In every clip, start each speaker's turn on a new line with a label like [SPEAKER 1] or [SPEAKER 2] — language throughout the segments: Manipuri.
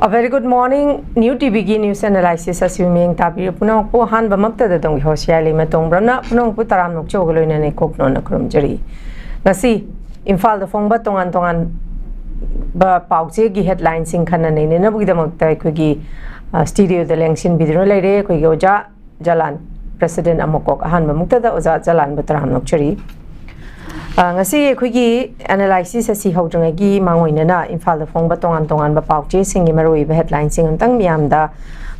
[SPEAKER 1] A very good morning. New TV news analysis as you mean tabi punong po han bamakta da dong Heeyaileima tongbramna punong po taram nok chogoloy na ne kokno na krumjari. Ngasi Imphal da phongba tongan ba pauje gi headline sing khana ne na bugida makta khogi studio da lengsin bidro leire khogi oja JALAL President AMMOCOC han bamukta da oja JALAL ba taram nok chari. Ngasi khogi analysis asi hawjanga gi mangoina na Imphal da phongba tongan ba pauje singi maroi ba headline sing antang miam da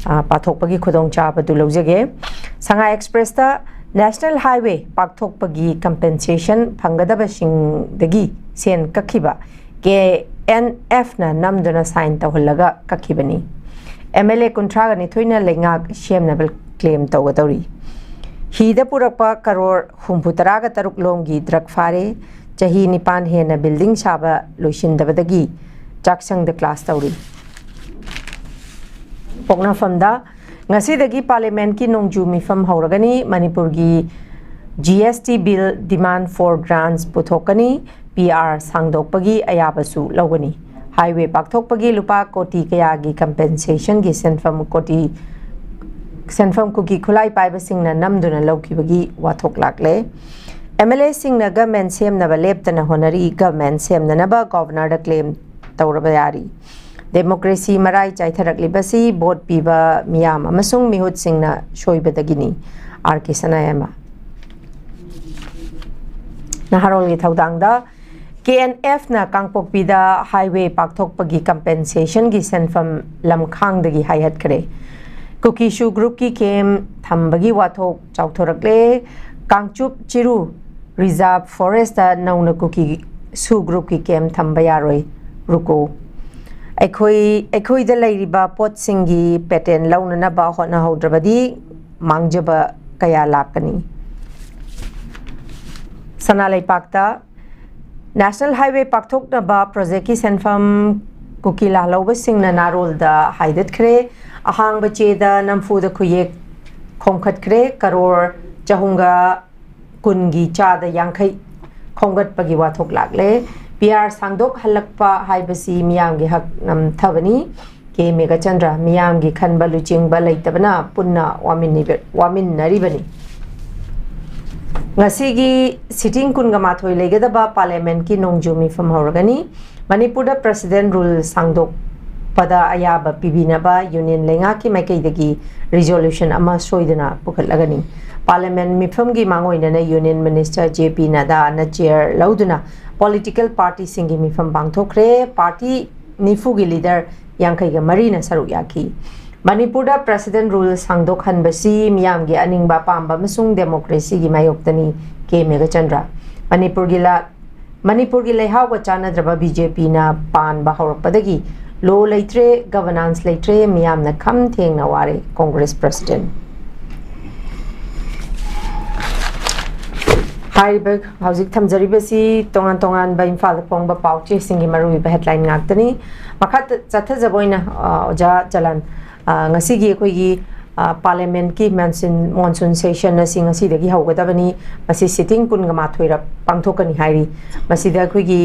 [SPEAKER 1] pathokpagi khodong cha ba du lojage Shanghai Express da National Highway pathokpagi compensation phangadaba sing dagi sen kakhiba KNF na namduna sign tawhalaga kakhibani MLA kuntraga ni thoina lengak shemnabel claim tawgadori Hida Purapa Karor Humputaraga Taruk Lomgi Drug Fare, Jahi Nipan Hena Building Shaba Lushin Davadagi, Jaksang the class Tauri. Pogna Famda, Nasidagi Parliament Ki Nongjumi from Horagani, Manipurgi GST Bill Demand for Grants Putokani, PR Sangdokpagi Ayabasu Logani, Highway Paktokpagi Lupa Koti Kayagi Compensation Gisen from Koti. Senfam kuki kulai pai basing na namduna lauki bagi wathok lakle MLA sing na government sem na balep na honari government sem na ba governor da claim tawrabayari democracy marai chai tharak libasi vote piba miyam amasung mihut sing na shoibadagini RK Sanayama naharol gi thaudang da KNF na kangpok pida highway pakthok pagi compensation gi senfam lamkhang dagi hayat kare Cookie Shoe Group ki came Thambagi Wathok Chautorakle Kangchup Chiru Reserve Forest Nauna Cookie Shoe Group ki came Thambayaroi Ruko Ekoi the Ladiba Pot Singi Peten Launa Ba Hona Hodrabadi Mangjaba Kaya Lakani Sanalai Pakta National Highway Pakthok Naba Project ki Senfam Cookie La Loba Sing na Narol da Haidet Kre Ahang bache da namfu da khuyek khongkhat kre karor chahunga kungi cha da yangkhai khonggat pagi wathok lakle PR sangdok halakpa haibasi miyam gi hak nam thabani ke mega chandra miyam gi khanba luching ba leitabana punna wamin naribani ngasi gi sitting kunga mathoi legada ba parliament ki nongjumi fam horgani manipur da president rule sangdok pada ayaba pibinaba union lenga ki maikaidagi resolution ama soidana pukhatlagani parliament mifam gi mangoina na union minister JP Nada na chair lauduna political party singi mifam bangthokre party nifu gi leader yangkai ga marina saruk yaki manipur da president rule sangdok hanbasi miyam gi aningba pamba masung democracy gi mayoktani ke mega chandra manipur gi lehaw ga chanadraba BJP na pan ba hawrakpadagi Law leitre governance leitre miyam na kham theng na ware Congress president Haibag hauzik thamjaribasi tongan ba Imphal phongba pauche singi marui ba headline ngaktani makhat chatha jaboina oja jalan ngasi gi khoi gi parliament ki monsoon session na sing asi dagi haugadabani masi sitting kun ga mathoira pangthokani hairi masi da khoi gi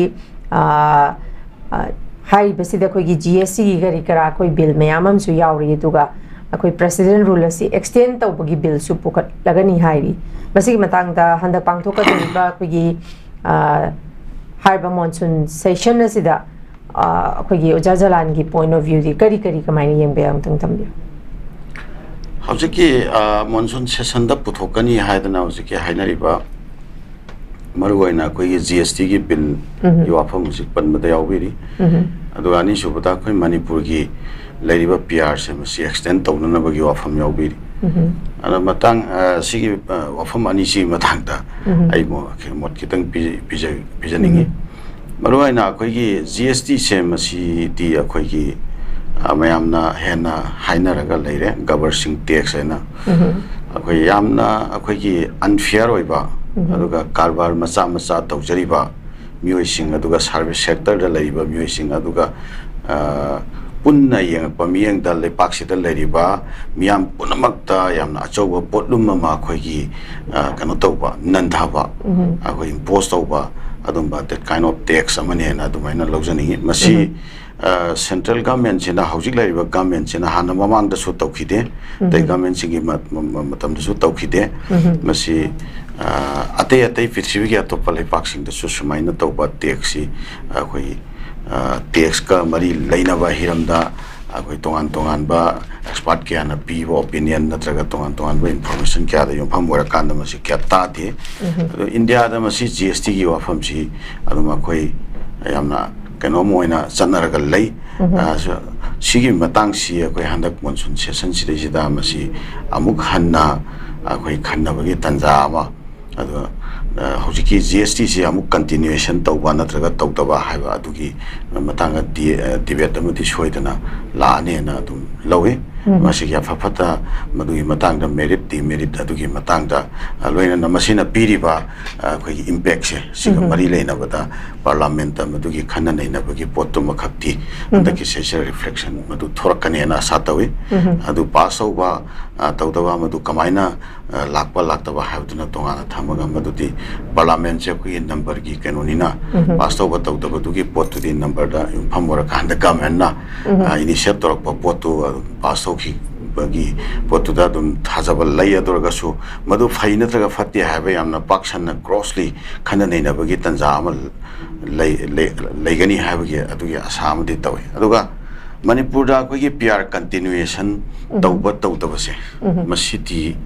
[SPEAKER 1] Hai basida koi gi GST gi gari kara koi bill mayamam su yauri duga koi president rule si extend tau bagi bill su pukat lagani hairi basi matang da handa pangthoka ba koi gi harba monsoon session na sida koi gi oja jalan gi point of view di kari kamai yeng be am tang tambi
[SPEAKER 2] Hauki monsoon session da puthokani haidana hauki hainari ba Maruaina koi GST gi bill yuafam musik panbada yaubiri aduga ani subata koi manipur gi leriba PR se masi extend tawna bagi yuafam yaubiri ana matang sigi wafam ani si matang da ai mo mot kitang pijaningi maruaina koi gi GST se masi di koi gi mayamna hena hainaraga leire governing tax ena koi yamna koi gi unfair oiba aduga karbar macha tawjariba mioi sing aduga service sector da leiba mioi sing aduga punna yang pamiang da lepak sita leriba miam punamakta yamna achoba potlum ma khoi gi kano tawba nandhaba akoi impose tawba adumba that kind of tax amani na adumaina lawjani masi central government sina hojik laiba government sina hana mamang da su tawkhide dai government singi matam da su tawkhide masi ate prithivi gi atop laipak sing da su sumaina tawba tax si khoi tax ka mari laina ba hiramda akoi tongan ba expert kya na pi opinion na traga tongan ba information kya da yom pham wara kan da masi kya ta the India da masi GST gi wafam si aduma khoi yamna kano moina chanaraga lei sigi matang si akoi handak monsoon session si da masi amuk hanna akoi khanna bagi tanja ma adu hojiki GST si amuk continuation tawba natraga tawtaba haiba adugi matanga debate amati soidana laane na dum lawe masi ya fafata madugi matangda merit demerit adugi matangda loina na masina piriba khoi impact se siga mari leina bada parliament madugi khanna neina bagi potto makhakti andaki session reflection madu thorakane na satawi adu pass over tawtaba madu kamaina lakta haibduna tongana thamaga madudi parliament se kui number gi kanonina pass over tawtaba dugi pottu di number da phamora kanda government na initiate torok pottu pass ki bagi pottu da dum thajabal lai adorga su madu phaina traga fatti haiba yamna pakshan grossly khana neina bagi tanja amal laigani haiba gi adugi asam di tawi aduga manipur da koi PR continuation tawba se masiti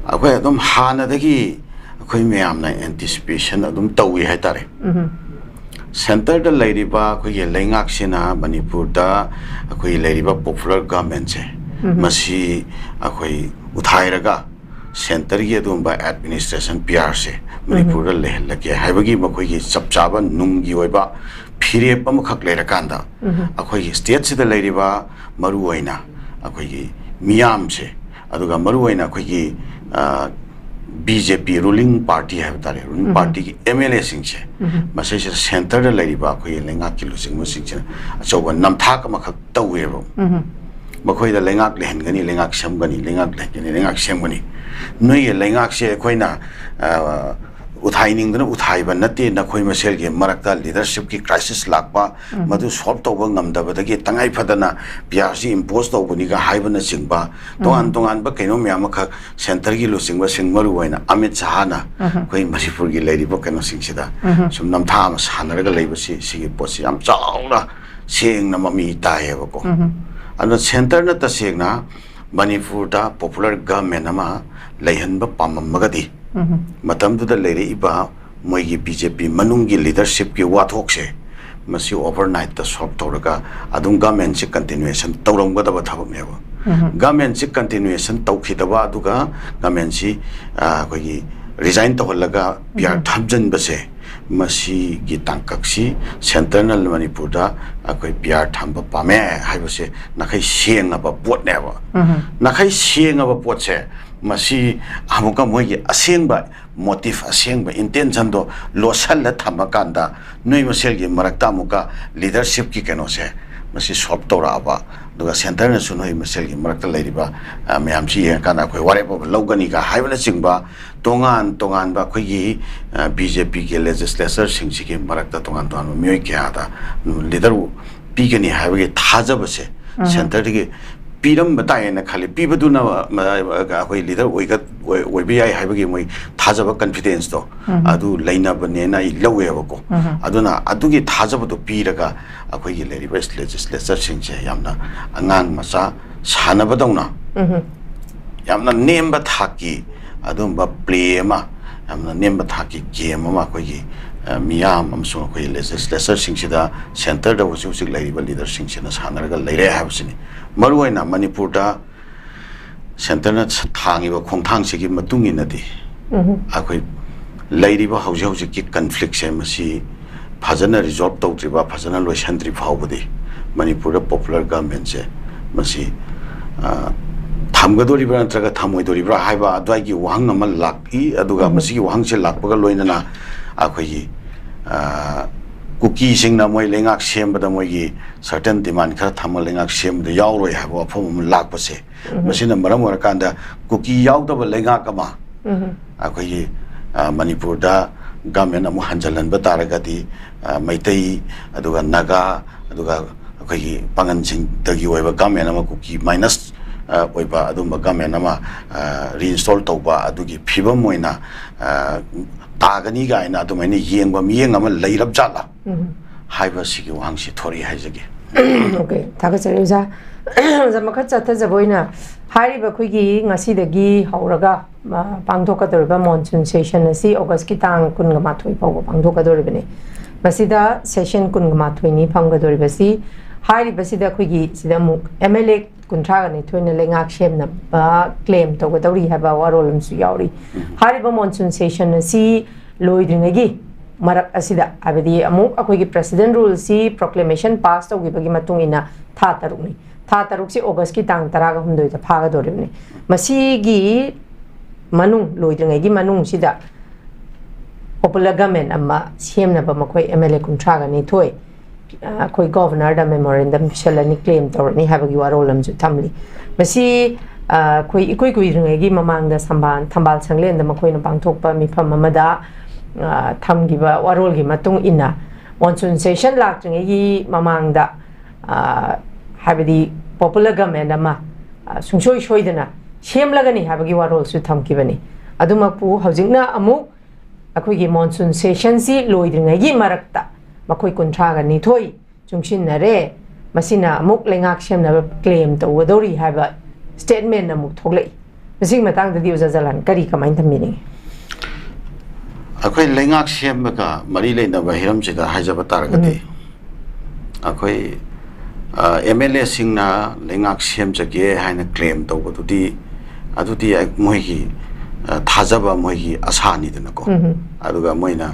[SPEAKER 2] akoi adum hana dagi akoi meyamna anticipation adum tawi hai tare center da lairiba akoi laingak sina manipur da akoi lairiba popular government se masi akoi uthairaga center gi adum ba administration PR se manipur da lehlake haibagi makoi gi chapchaba nunggi oiba phire pam khak leira kanda akoi state sida lairiba maru oina akoi gi miyam se aduga maru oina akoi gi BJP ruling party have tare ruling party ki MLA singche masai se center da lairiba akoi lenga kilo sing mo singche achoba namtha ka makhak tawero makhoi da lengak lehengani lengak samgani lengak lehengani lengak semgani noi lengak se koina uthaining dana uthaiba nate nakhoi masel ge marakta leadership ki crisis lakpa madu solve tawba ngamdaba dagi tangai phadana PRC impose tawbani ga haibana singba tongan ba kaino myam kha center gi lo singba singmaru waina Amit Shahana koi Manipur gi lairiba kaino singsida sum namtha ma sanaraga leiba si posi am chauna sing na mami taeba ko ano center na ta singna Manipur da popular government ama leihanba pamamagadi matam du da leire iba moigi BJP manungi leadership ki wathok se masi overnight ta solve toraga adum government se continuation tawrangba da thabak meba government se continuation tawkhidaba aduga government si koi resign tawlaga PR thamjan base masi gi tangkaksi central Manipur da akoi PR thamba pame haibase nakai senga ba pot neba nakai senga ba pot se masi amuka moigi asengba motive asengba intention do losal la thamakanda noi masel gi marakta muka leadership ki keno se masi solve tora ba duga center na sunoi masel gi marakta lairiba mayam si yang kana khoi ware ba logani ka haibana singba tongan ba khoi gi BJP ke legislature singsi ki marakta tongan myoi kya da leader pigani haiba gi thaja ba se center gi piram bataye na khali pibadu na akoi leader oibi ai haibagi moi thajaba confidence to adu laina bane na lawe bako aduna adugi thajaba to piraga akoi gi leriba legislature singche yamna angang masa sanaba dongna yamna nemba thaki adumba play ma yamna nemba thaki game ma akoi gi miyam amso akoi legislature singchida center da usik leriba leader singchena sanaraga leire habsini maruaina Manipur da center na thangiba khongthang sigi matungi nadi akoi lairiba hauji ki conflict se masi phajana resolve tawtriba phajana loisandri phawbudi Manipur da popular government se masi thamgadori bra natraga thamoidori bra haiba adwai gi wahang amal laki aduga masi gi wahang se lakpaga loinana akoi cookie sing na moi lengak sembada moi gi certain demand kha thamal lengak sembada yauroi habo phom lakpa se masina maram war kanda cookie yaw da lengak ama akoi Manipur da government amu hanjalan ba taragadi maitai aduga naga aduga akhoi pangan sing dagi oiba government ama kuki minus oiba aduma government ama reinstall tauba adugi phibam moina tagani ga ina adumani yengba miyeng ama leirab jala haiba sigi wangsi thori haijage
[SPEAKER 1] okay thaga chareuza zamakha chatha jaboina hairiba khoigi ngasi dagi hauraga pangthokadoriba monsoon session asi august ki tang 19 pawba pangthokadoribani masida session 19 ni phamgadoriba si hairiba sida khoigi sida mu MLA kuntra ni thoina lengak shemna ba claim togadori haba warolum su yauri hairiba monsoon session asi loidringagi marak asida abedi amu akoigi president rule si proclamation pass togibagi matungina tha tarukni tha taruk si august ki tang 12 da phagadoribni masigi manung loidringagi manung sida popular government amma semna ba makoi MLA kuntra ga ni thoi koi governor da memorandum shalani claim torni habagi warolam ju thamli masi koi ikoi ringagi mamang da samban thambal sanglen da makoi na pangthokpa mifam amada thamgiba warol gi matung ina monsoon session laktringagi mamang da habadi popular government ama sungsoi soidana semlagani habagi warol su thamkibani adumapu hojingna amu akoigi monsoon session si loidringagi marakta makoi kuntra ga ni thoi chungshin nare masina amuk lengak semna claim to wadori haba statement amuk thoglei masing matang da diuza jalan kari kamain thamini
[SPEAKER 2] akoi lengak semba ka mari leina ba hiram chida haijaba taragati akoi MLA singna lengak sem jage haina claim to badudi adudi moigi thajaba moigi asani denako aduga moina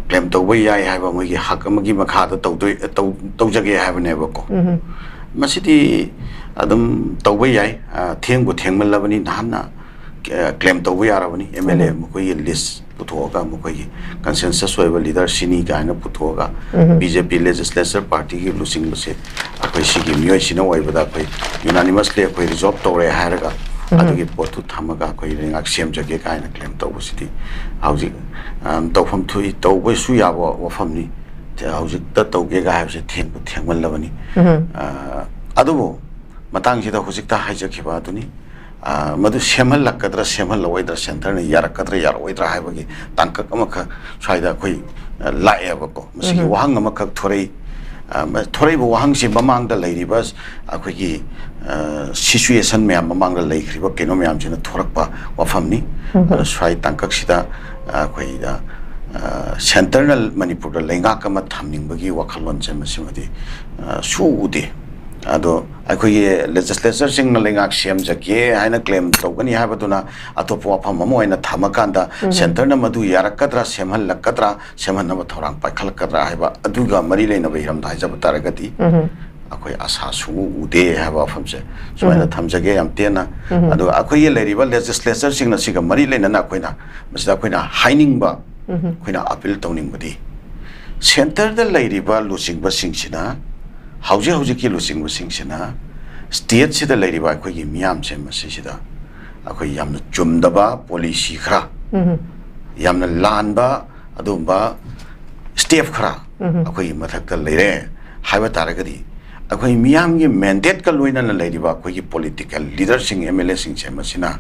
[SPEAKER 2] claim to way yai haiba moigi hak amagi makha da tawjage haiba nebako masidi adum tawbai yai thengbu thengmalabani nahna claim to way arabani MLA mokoi list puthoga mokoi consensus oiba leader sini gaina puthoga BJP legislature party gi losing base akoi sigi miyoi sina oiba da koi unanimously akoi resolve tore hairaga adugi potu thamaga koi lengak sem jage kaina claim to busidi hauji tawfam thui tawbai su yabo wafamni hauji ta tawge ga habse thengmal labani adubo matang sida hujik ta haijakhiba aduni madu semal lakadra semal loidra center ni yarakadra yaroidra haibagi tangkak amaka saida koi laebako masi wahang amaka thorei thorei bo wahang si mamang da leiribas akoigi situation me mamang da leikriba keno me amjina thorakpa wafamni sai tangkak sida koi da central manipur da lenga kama thamning bagi wakhalon che masimadi su ude ado akoigi legislature sing na lengak sem jake haina claim togani habaduna atopo pham amoina thamakanda center na madu yarakadra semhal lakadra semhan na thorang paikhalakadra haiba aduga mari leina beiram dai jab taragati akoi asa su ude haba famse soina thamjage yam tena ado akoi leriba legislature sing na siga mari leina na koina masida koina haining ba koina appeal tawning budi center da leriba losing ba singsina hauji hauji ki losing ba singsina state sida leriba akoi gi miam che masida akoi yamna chumdaba policy khra yamna lanba adumba step khra akoi mathak ta leire haiba taragadi akoi miam gi mandate ka loina na leriba akoi gi political leader sing MLA sing che masina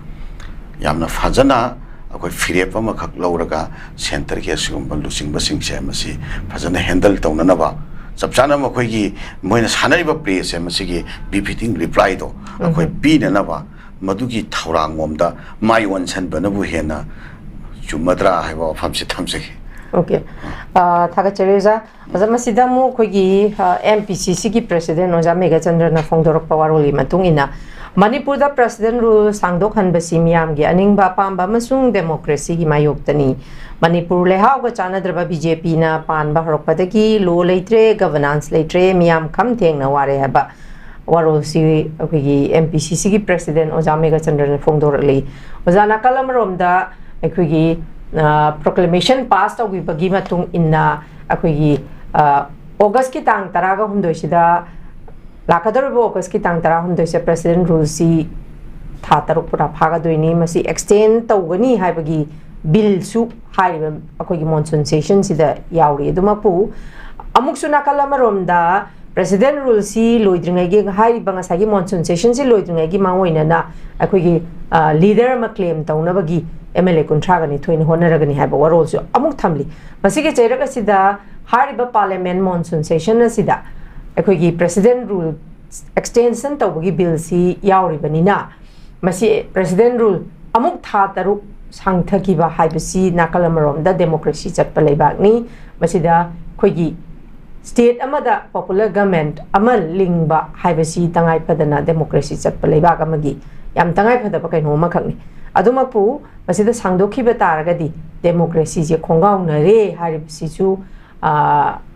[SPEAKER 2] yamna fajana akoi firepa ma khak lauraga center ke singum losing ba sing che masi fajana handle tawna na ba sabchana ma khoi gi moina sanari ba place masigi befitting reply do akoi pina na ba madugi thaurang ngomda mai won san banabu hena chumadra haiba famsi thamse
[SPEAKER 1] okay thaga chereza azama sidamu khoi gi MPCC gi president oja mega chandra na phongdorok pawaroli matungina manipur da president ru sangdok hanba simyam gi aningba pamba masung democracy gi mayoktani manipur lehau ga chanadraba BJP na panba horokpadagi lo leitre governance leitre miyam kham thengna ware haba warol si akhigi MPCC gi president ojamega chandran phongdorli ojana kalam romda akhigi proclamation pass tawgi bagi matung inna akhigi august ki tang taraga humdoi sida lakadorbo august ki tang tara humdoi se president rule si tha taruk pura phaga doini masi extend tawgani haibagi bill su hariba akoi monsoon session sida yauri adumapu amuk sunakala maromda president rule si loidringai ge hariba ngasagi monsoon session si loidringai gi mangoina na akoi gi leader ma claim taunabagi MLA kuntragani thoin honaragani haiba warol su amuk thamli masige chairaga sida hariba parliament monsoon session asida akoi gi president rule extension tawbagi bill si yauri banina masi president rule amuk tha taru sangthakiba haibasi nakalamromda democracy chatpa leibakni masida khoigi state amada popular government amal lingba haibasi tangai padana democracy chatpa leibak amagi yam tangai phadaba kaino makhakni adumapu masida sangdokhiba taragadi democracy je khongau na re haribasi chu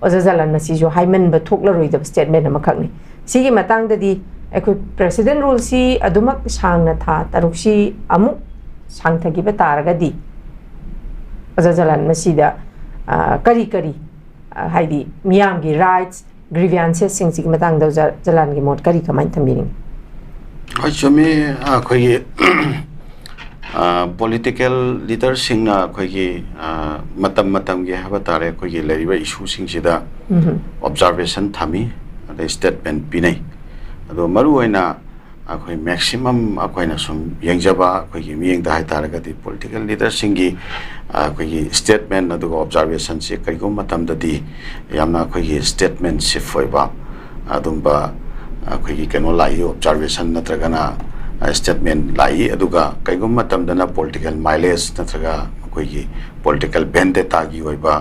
[SPEAKER 1] ojajalan masi jo haiman ba thoklaroi da statement amakhakni sigi matang dadi ekoi president rule si adumak sangna tha taruksi amuk sangthagiba taragadi ojajalan masida kari kari haidi miyamgi rights grievances singsi matang da jalan gi mot kari kamai thamiring
[SPEAKER 2] achome akhoi political leader singna khoi matam ge haba tare khoi ge leriba issue singsida observation thami the statement pinai ado maru oina akhoi maximum akhoi na sum yengjaba khoi gi miyeng da hai taragati political leader singi khoi gi statement ado observation se kai go matam dadi yamna khoi gi statement se foiba adumba khoi gi keno lai observation natragana statement lai aduga kai go matam dana political mileage natraga khoi gi political vendetta gi oiba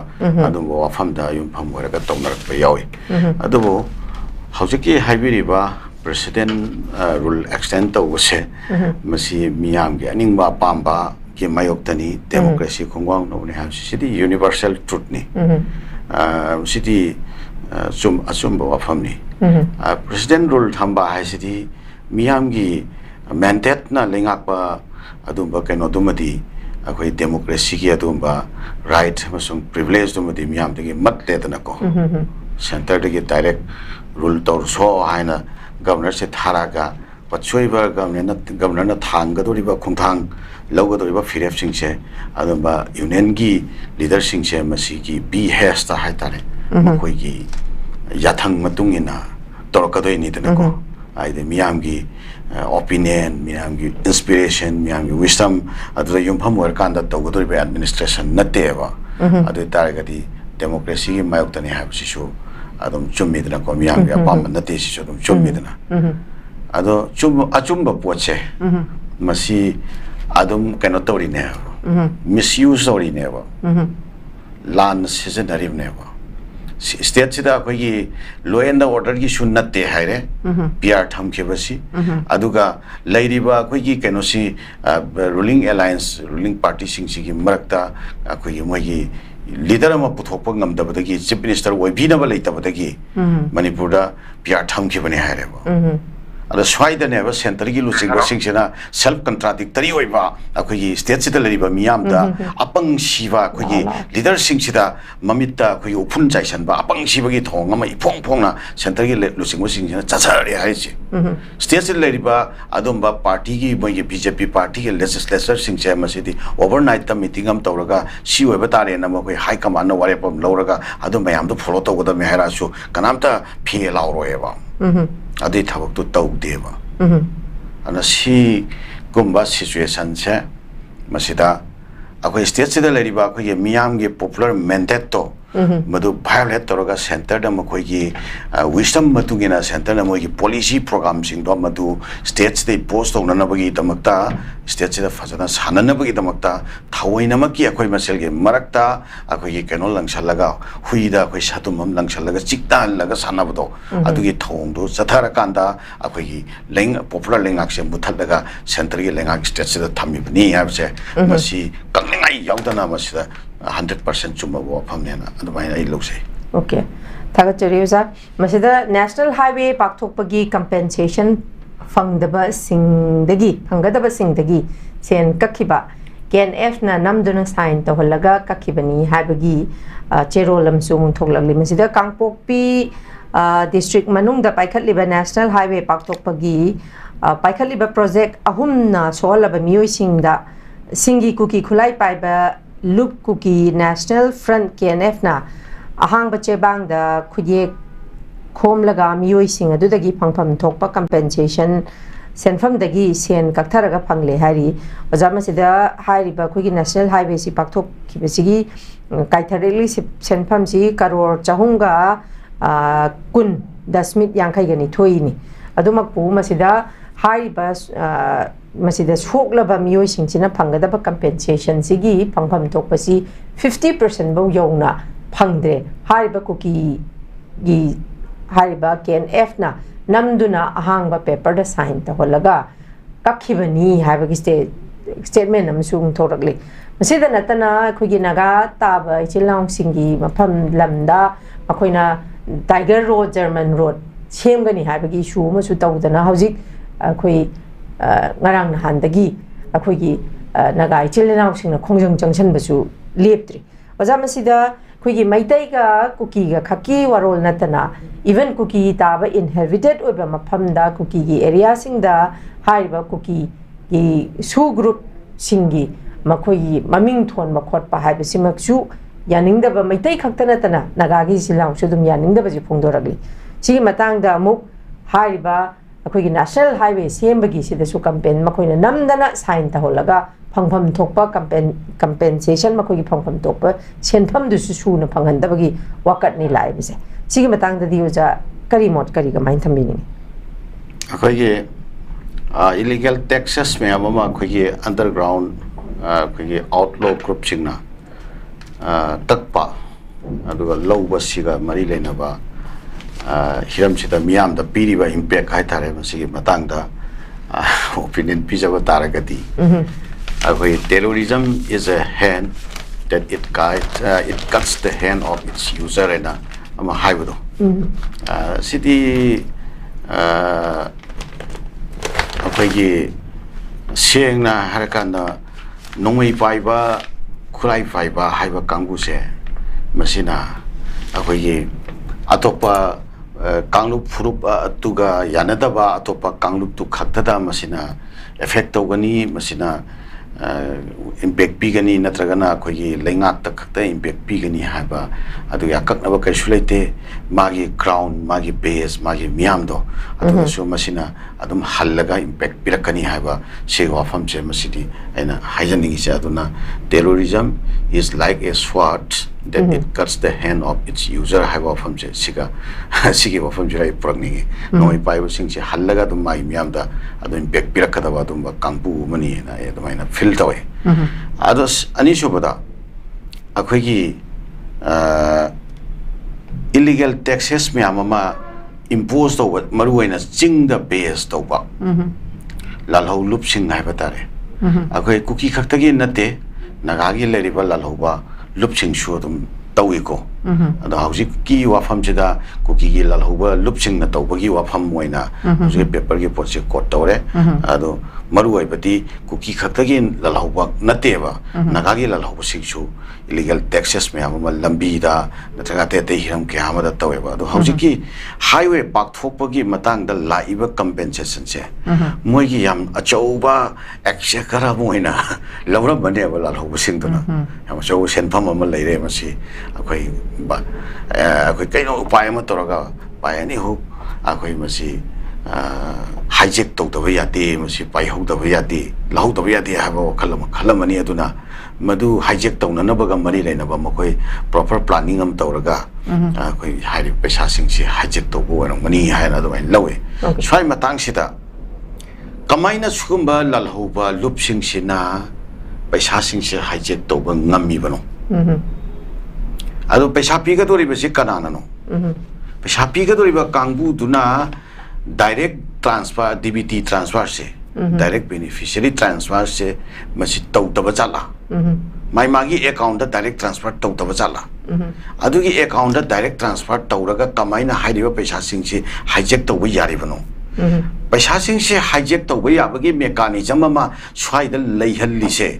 [SPEAKER 2] adumba wafam da yum pham waraga tongnarak ba yawi adubo haujuki haibiriba president rule extend tawse masi miyam ge aningba pamba ke mayoktani democracy khongwang no ne ham sidi universal truth ni sidi sum asumba wafam ni president rule thamba hai sidi miyam gi mandate na lengakpa adumba keno dumadi akhoi democracy gi adumba right masung privilege dumadi miyam de matle dana ko center de direct rule tor so haina governor se tharaga pachoiba governor na thanga doriba khungthang logodoriba firef singse adumba union gi leader singse masi gi be has ta haitare makoi gi yathang matungina torkadoi ni dana ko aide miyam gi opinion miyam gi inspiration miyam gi wisdom adu yumpham wer kanda togodoriba administration nateva adu taragati democracy gi mayok tani habsisu adum chummidna ko miyam gi apam nate si adum chummidna ado achumba poche masi adum kano tori ne misuse tori ne lan seasonary ne state sida ko gi law and order gi sunnate haire pr tham ke basi aduga lairiba ko gi kano si ruling alliance ruling party sing si gi marakta ko gi mo gi leader ma puthokpa ngamdabadagi chief minister oibinaba leitabadagi manipurda pr tham ke bane haire ba ada swaida ne ba center gi lusing singsena self contradictory oiba akoi state sida leriba miyam da apang siwa akoi leader singsida mamitta akoi upun jaisan ba apang siba gi thong ma ipong phongna center gi lusing singsena chachare haisi state sida leriba adumba party gi moi BJP party gi legislature singse masidi overnight ta meeting am tawraga si oiba tare na ma koi high command na ware pam lawraga adum mayam do follow tawda me hera su kanamta phi lawroeba adi thabak tu tau deba ana si gumba situation se masida akoi state sida leriba akoi miyam ge popular mandate to madu violate toroga center da makoi gi wisdom matungina center na moi gi policy program sing do madu states de post on na bagi damakta states da fajana sanana bagi damakta thawaina maki akoi masel ge marakta akoi gi keno langsalaga huida akoi satumam langsalaga chikta laga sanabdo adugi thong do sathara kanda akoi gi leng popular leng action buthalaga center gi leng action states da thami ni habse masi kangai yaudana masida 100% chumba wo phamnena adumai ai lose
[SPEAKER 1] okay thaga cheriusa masida national highway pakthokpagi compensation fangdaba singdagi phangadaba singdagi sen kakhiba KNF na namduna sign to holaga kakhibani habagi cherolam sung thoklagli masida kangpokpi district manungda paikhatliba national highway pakthokpagi paikhatliba project ahumna solaba miyoi singda singi kuki khulai pai ba loop kuki national front KNF na ahang ba chebang da khuje khom laga miyoi sing adu dagi phangpham thokpa compensation senfam dagi sen kaktharaga phangle hari ojama sida hari ba khuje national highway si pakthok kibasigi kaithareli senfam si karor chahunga kun dasmit yankai gani thoini adumak pu masida hari ba masida soklaba miyoi singchina phangadaba compensation sigi phangpham thokpasi 50% bau yona phangdre hari ba kuki gi hari ba KNF na namduna ahangba paper da sign ta holaga kakhibani habagi statement amsung thorakli masida natana khugi naga taba chilang singi mafam lamda akoina tiger road german road semgani habagi shu masu tawdana hauzik akhoi ngarang handagi akhoi naga chilang singna khongjang jangsan basu leptri ojamasida kuki maitai ga kuki ga khaki warol natana even kuki taba inhabited oba mafamda kuki gi area singda haiba kuki gi su group singi makoi maming thon makhot pa haiba simaksu yaningda ba maitai khakta natana naga gi silang sudum yaningda ba ji phongdoragli chi matang da amuk haiba akoi gi national highway sembagi sida su campaign makoina namdana sign ta holaga phangpham thokpa compensation makoi gi phangpham thokpa senpham du su na phanghan da bagi wakat ni lai bise chi gi matang da di uja kari mot kari ga main thambi ni
[SPEAKER 2] akoi gi illegal taxes me amama akoi gi underground akoi gi outlaw group singna takpa aduga lowba siga mari lena ba hiram sida miyam da piri ba impact hai thare masigi matang da opinion pizza ba taragati terrorism is a hand that it cuts the hand of its user and ama haibudo city apagi sengna harakanda nongmei paiba khulai paiba haiba kangbu se masina apagi atopa kanglup furup tuga yanadaba atopa kanglup tu khatada masina effect ogani masina impact pigani natragana khoi lengak tak khakta impact pigani haba adu yakaknaba kaisu leite magi crown magi base magi miam do adu so masina adum hallaga impact pirakani haba se wafam che masidi aina haijaningi se aduna terrorism is like a sword that it cuts the hand of its user haba wafam che siga sigi wafam jira pragni noi paibo singche hallaga dum mai miam da adu impact pirakada ba dum kangpu mani na edumaina fil tawe ados ani shobada akhoi illegal taxes me amama impose to maruina ching the base to ba lalho lup sing nai batare akhoi kuki khaktagi nate nagagi leriba lalho ba lup sing shu dum tawi ko ado hauji ki wafam chida kuki gi lalho ba lup sing na tawbagi wafam moina hauji paper gi pot se kot tawre ado maruai bati kuki khaktagi lalho ba nate ba nagagi lalho ba sing shu illegal taxes me amama lambi da natraga te hiram ke amada tawe ba do hauji ki highway pak thokpagi matang da laiba compensation se moi gi yam achauba exchequer moina lawra bane ba lalho ba sing duna yam chau senpham ama leire masi akhoi ba akhoi kaino upai ma toraga paani hu akhoi masi hijack to da yate masi pai ho da yate lau da yate ha ba khalamani aduna madu hijack to na ba mari le na ba makoi proper planning am toraga akhoi hairi paisa sing si hijack to bo ran mani ha na do lawe swai matang sita kamaina sugumba lalhoba lup sing sina paisa sing si hijack to ba ngami bano ado paisa pi ga dori ba si kanana no paisa pi ga dori ba kangbu duna direct transfer DBT transfer se direct beneficiary transfer se masi tau taba chala mai magi account da direct transfer tau taba chala adu gi account da direct transfer tauraga kamaina hairiba paisa sing se hijack tau yari bano paisa sing se hijack tau yabagi mechanism ma swai da leihalli se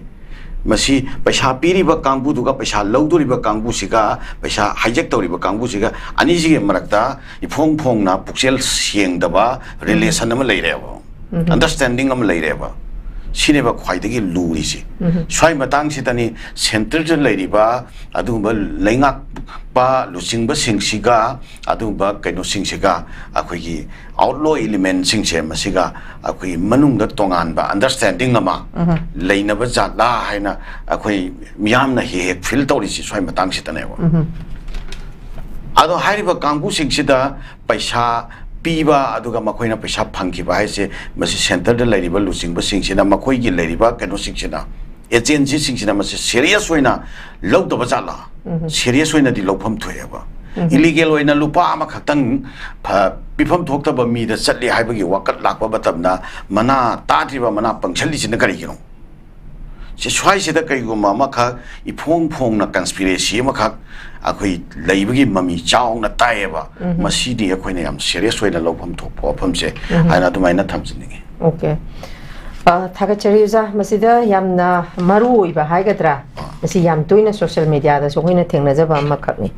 [SPEAKER 2] masi paisa piriba kangbu duga paisa lauduriba kangbu siga paisa hijack tawriba kangbu siga ani sigi marakta ifong phong na puksel sieng daba relation am leireba understanding am leireba सिनेबा ख्वाइदगी लूरिसी स्वाई मतंग सितनी सेंटर ज लेरिबा अदुबा लेंगाक बा लुसिंगबा सिंगसिगा अदुबा कैनो सिंगसिगा अखोगी आउटलो एलिमेंट सिंगसे मसिगा अखोई मनुंगदा तोंगानबा अंडरस्टैंडिंग अमा लेनबा जाला हाइना अखोई मियामना हे फील तौरिसी स्वाई मतंग सितनेबा अदो हारिबा कांगू सिंगसिदा पैसा पीबा अदुगा मखोइना पैसा फंखिबा हाइसे मसि सेंटर द लेरिबा लुसिंगबा सिंगसिना मखोइगी लेरिबा कैनो सिंगसिना एजेंसी सिंगसिना मसि सीरियस होइना लौदबा जाला सीरियस होइना दि लौफम थोयबा इलीगल होइना लुपा अमा खतंग पिफम थोक्तबा मीदा चटली हाइबगी वाकत लाकबा बतबना मना ताद्रिबा मना पंगछलिसिना करिगिनो से स्वाइसिदा कईगुमा मखा इफोंग फोंगना कंस्पिरेसी मखा अखोई लेबगी ममी चाउना तायबा मसीदी अखोइना याम सीरियस होइना लौफम थोकपो अफमसे हाइना दुमाइना थमजनिगे
[SPEAKER 1] ओके थागचरीजा मसिदा यामना मरु ओइबा हाइगद्रा मसि याम तोइना सोशल मीडिया दा सोइना थेंगनाजबा मखकनी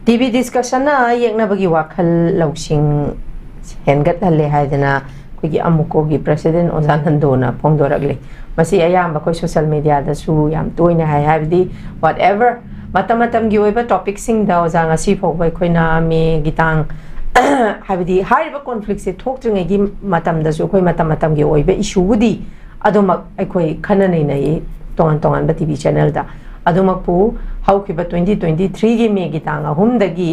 [SPEAKER 1] टीवी डिस्कशन ना येकनाबगी वाखल लौसिंग हेनगत हले हाइदना कोगी अमुकोगी प्रेसिडेंट ओजानंदोना फोंदोरगले मसी अयाम कोई सोशल मीडिया दसु याम तोइना हाइ हाइबदी व्हाटएवर मतम मतम गी ओइबा टॉपिक सिंग दा ओजा ngasi फोगबै खोइना मे गितांग हाइबदी हाइबा कॉन्फ्लिक्ट से थोक्ट्रिङै गी मतम दसु खोइ मतम मतम गी ओइबा इशू बुदी अदोमक अखोइ खननै नै तोंगान तोंगान बा टीवी चैनल दा अदोमक पु हौखिबा 2023 गी मे गितांग अहुमदगी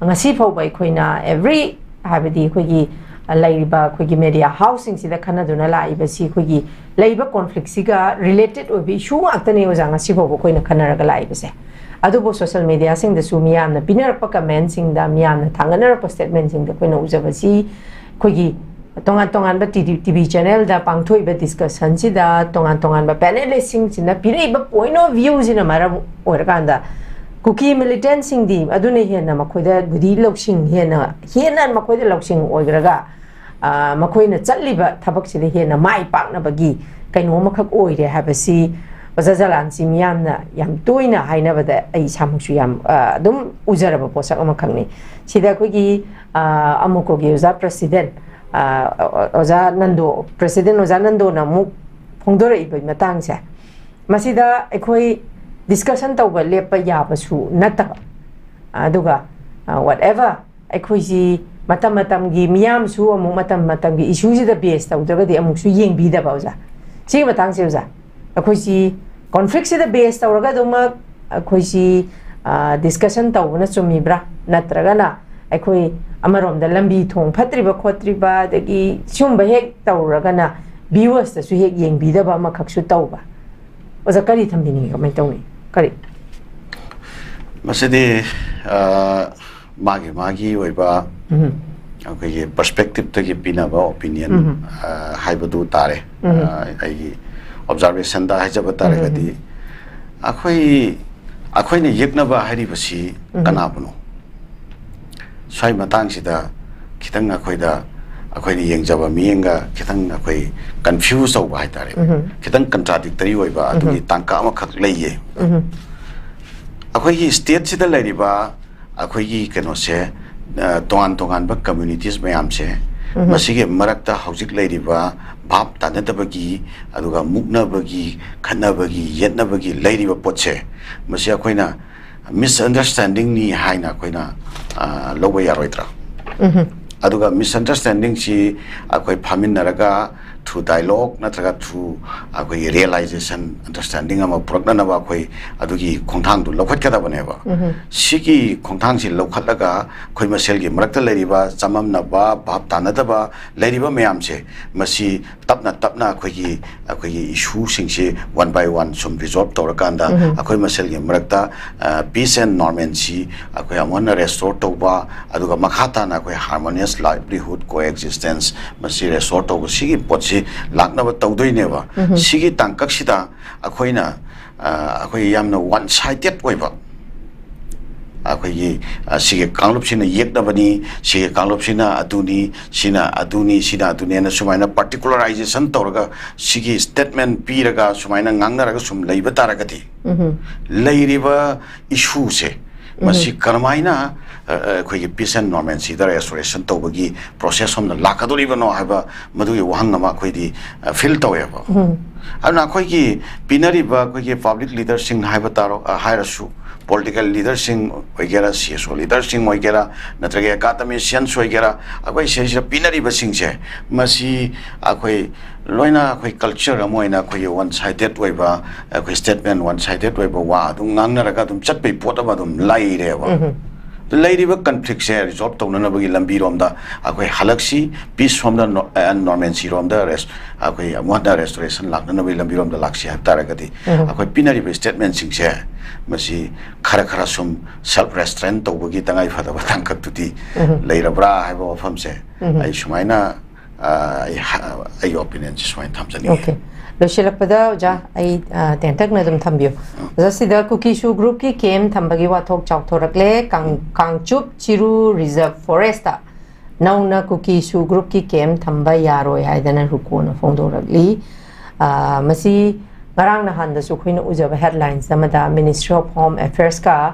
[SPEAKER 1] ngasi फोगबै खोइना एवरी हाइबदी खोइगी लाइबा खोइगी मीडिया हाउसिंग सिदा खनदुना लाइबसी खोइगी लाइबा कॉन्फ्लिक्ट सिगा रिलेटेड ओबि इशू आक्तने ओजा ngasi फोगो खोइना खनरगा लाइबसे अदुबो सोशल मीडिया सिंग दसु मियामना पिनरप कमेंट सिंग दा मियामना थांगनरप स्टेटमेंट सिंग दा खोइना उजबसी खोइगी तोंगान तोंगान बा टीवी चैनल दा पांगथोइबा डिस्कशन सिदा तोंगान तोंगान बा पैनलिस्ट सिंग सिना पिरेबा पॉइंट ऑफ व्यू सिना मारा ओरकांदा कुकी मिलिटेंट सिंग दी अदुने हेना मखोइदा बुदी लौसिंग हेना मखोइदा लौसिंग ओइग्रगा मखोइना चल्लिबा थबक सिदा हेना माइ पाकनबगी कैनो मखक ओइरे हाबसी जलाल सी मियामना याम तोइना हाइनबदा आई सामुसु याम अदुम उजरबा पोसक अमा खंगनी सिदा कोगी अमुकोगी ओजा प्रेसिडेंट ओजा नंदो प्रेसिडेंट ओजा नंदो ना मु फोंदोरइबा मतंगसे मसिदा एखोइ डिस्कशन तौबा लेपा याबसु नतबा अदुगा व्हाटएवर एखोइसी मतम मतमगी मियामसु अमु मतम मतमगी इशू सिदा बेस तौदगदि अमुसु येंगबिदबा ओजा सी मतंगसे ओजा एखोइसी कॉन्फ्लिक्ट सिदा बेस तौरगा दुमा एखोइसी डिस्कशन तौबना चुमिब्रा नत्रगना एखोइ अमरोमदा लंबी थोंग फत्रिबा खोत्रिबा दगी सुंबा हेक तौरगना व्यूअर्स तसु हेक येंगबिदबा अमखक्सु तौबा ओजा करी थंबिनी कमाइ तौनी करी
[SPEAKER 2] मसदे मागी मागी ओइबा अखोइ पर्सपेक्टिव तगी पिनाबा ओपिनियन हाइबदु तारे आई ऑब्जर्वेशन दा हाइजबा तारे गदी अखोइने येकनबा हारिबसी कनाबनो स्वाइ मतंग सिदा खितंग अखोइने येंगजबा मियंगा खितंग अखोइ कंफ्यूज तौबा हाइतारे खितंग कंट्राडिक्टरी ओइबा अदुगी तांका अमा खक लैये अखोइगी स्टेट सिदा लैरिबा अखोइगी कनोसे तोंगान तोंगान बा कम्युनिटीज मयाम से मसिगे मरक्ता हौजिक लैरिबा भाप तानदबगी अदुगा मुक्नबगी खन्नबगी येतनबगी लैरिबा पोचे मसि अखोइना मिसअंडरस्टैंडिंग नि हाइना अखोइना लौबा यारोइत्रा अदुगा मिसअंडरस्टैंडिंग सी अखोइ फामिनरगा थ्रू डायलॉग नत्रगा थ्रू अखोइ रियलाइजेशन अंडरस्टैंडिंग अमा पुरकनबा अखोइ अदुगी खोंथांग दु लौखटकदबनेबा सिगी खोंथांग सि लौखटलगा अखोइ मसेलगी मरक्ता लैरिबा चममनबा भाप तानदबा लैरिबा मयाम से मसि तपना तपना अखोइ इशू सिंगसे वन बाय वन सुम रिजॉल्व तौरकांदा अखोइ मसेलगी मरक्ता पीस एंड नॉर्मेंसी अखोइ अमोन रेस्टोर तौबा अदुगा मखाताना अखोइ हार्मोनियस लाइवलीहुड कोएक्जिस्टेंस मसि रेस्टोर तौबा सिगी पोछि लाकनबा तौदोइनेबा सिगी तांकक्सिदा अखोइना अखोइ यामना वन साइडेड ओइबा अखोइ सिगे कांगलुपसिना येकनबनी सिगे कांगलुपसिना अदुनी सिना अदुनी सुमाइना पार्टिकुलराइजेशन तौरगा सिगी स्टेटमेंट पीरगा सुमाइना ngangnaraga sum leiba taragati leiriba issue se masi karmaina khoi peace and normalcy da restoration to bagi process hom na lakadori bano haba madu yi wahang ma khoi di feel to ya ba ana khoi ki pinari ba khoi ki public leader sing haba taro haira su political leader sing oigera CSO leader sing oigera natrage academician oigera akoi se pinari ba sing che masi akoi loina akoi culture amoina khoi one sided way ba akoi statement one sided way ba wa dung ngang na raga dum chat pe pot ba dum lai re ba lady ba conflict se resolve to na bagi lambi rom da akoi halaksi peace from the normalcy rom da rest akoi amada restoration lak na bagi lambi rom da laksi ha tara gadi akoi pinari ba statement sing se masi khara khara sum self restraint to bagi tangai phada ba tangkap tuti leira bra ha ba pham se ai sumaina ai opinion swain thamjani
[SPEAKER 1] okay loshilak pada ja ai tentak na dum thambio jasida kukishu group ki kem thambagi wa thok chak thorakle kangchup chiru reserve forest nauna kukishu group ki kem thamba yaroi haidana rukona fongdorakli masi ngarang na handa su khoina ujaba headlines amada ministry of home affairs ka